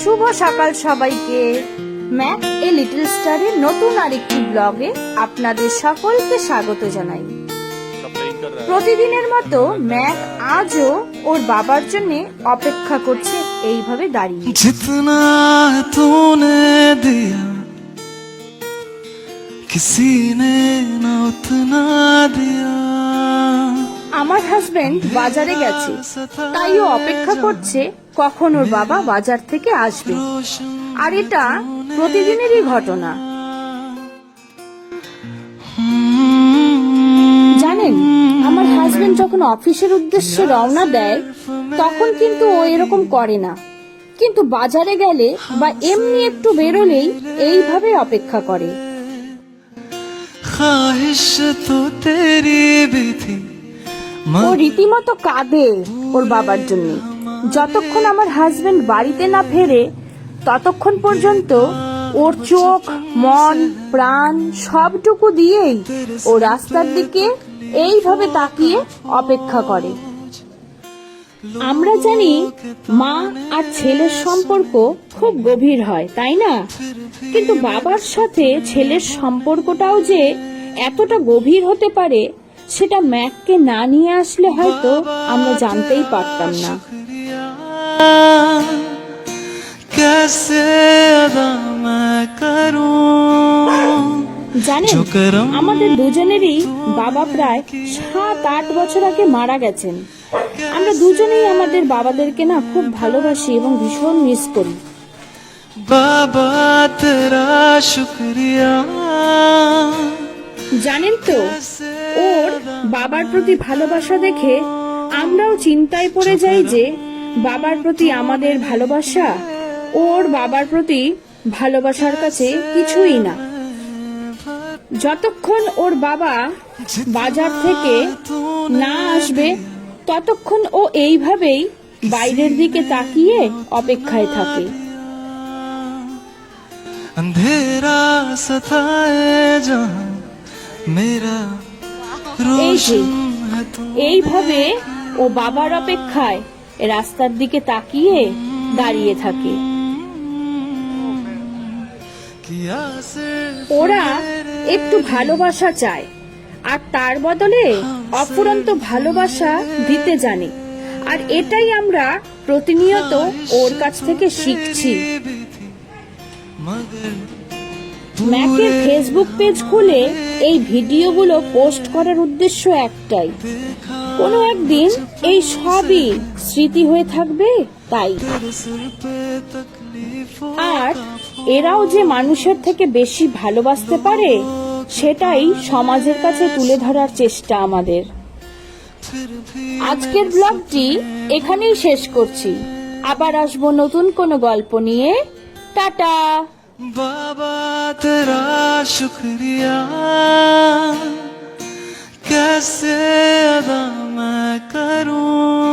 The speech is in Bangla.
শুভ সকাল সবাইকে। ম্যাক এ লিটল স্টারের নতুন আরেকটি ব্লগে আপনাদের সকলকে স্বাগত জানাই। প্রতিদিনের মতো ম্যাক আজও ওর বাবার জন্য অপেক্ষা করছে এইভাবে দাঁড়িয়ে। जितना तूने दिया किसी ने न उतना दिया। আমার হাজবেন্ড বাজারে গেছে, তাই ও অপেক্ষা করছে কখন ওর বাবা বাজার থেকে আসবে। আর এটা প্রতিদিনেরই ঘটনা। জানেন, আমার হাজবেন্ড যখন অফিসের উদ্দেশ্যে রওনা দেয় তখন কিন্তু ও এরকম করে না, কিন্তু বাজারে গেলে বা এমনি একটু বেরোলেই এইভাবে অপেক্ষা করে। ख्वाहिश तो तेरी भी थी। ও রীতিমতো কাঁদে ওর বাবার জন্য। যতক্ষণ আমার হাজবেন্ড বাড়িতে না ফেরে ততক্ষণ পর্যন্ত ওর চোখ, মন, প্রাণ সবটুকু দিয়েই ও রাস্তার দিকে এইভাবে তাকিয়ে অপেক্ষা করে। আমরা জানি মা আর ছেলের সম্পর্ক খুব গভীর হয়, তাই না? কিন্তু বাবার সাথে ছেলের সম্পর্কটাও যে এতটা গভীর হতে পারে সেটা ম্যাককে না নিয়ে আসলে হয়তো আমরা জানতেই পারতাম না। জানেন, আমাদের দুজনেরই বাবা প্রায় 7-8 বছর আগে মারা গেছেন। আমরা দুজনেই আমাদের বাবাদেরকে না খুব ভালোবাসি এবং ভীষণ মিস করি। বাবা তেরা শুকরিয়া। জানেন তো, ওর বাবার প্রতি ভালোবাসা দেখে আমরাও চিন্তায় পড়ে যাই যে বাবার প্রতি আমাদের ভালোবাসা ওর বাবার প্রতি ভালোবাসার কাছে কিছুই না। যতক্ষণ ওর বাবা বাজার থেকে না আসবে ততক্ষণ ও এইভাবেই বাইরের দিকে তাকিয়ে অপেক্ষায় থাকে। अंधेरा सताए जहां मेरा रोशन है तू। এইভাবে ও বাবার অপেক্ষায় রাস্তার দিকে তাকিয়ে দাঁড়িয়ে থাকে। ওরা একটু ভালোবাসা চায় আর তার বদলে অফুরন্ত ভালোবাসা দিতে জানে, আর এটাই আমরা প্রতিনিয়ত ওর কাছ থেকে শিখছি। ম্যাকের ফেসবুক পেজ খুলে এই ভিডিওগুলো পোস্ট করার উদ্দেশ্য একটাই, কোনো একদিন এই সবই স্মৃতি হয়ে থাকবে তাই। আর এরাও যে মানুষের থেকে বেশি ভালোবাসতে পারে সেটাই সমাজের কাছে তুলে ধরার চেষ্টা আমাদের। আজকের ব্লগটি এখানেই শেষ করছি। আবার আসবো নতুন কোনো গল্প নিয়ে। টাটা। बाबा तेरा शुक्रिया, कैसे अदा मैं करूं।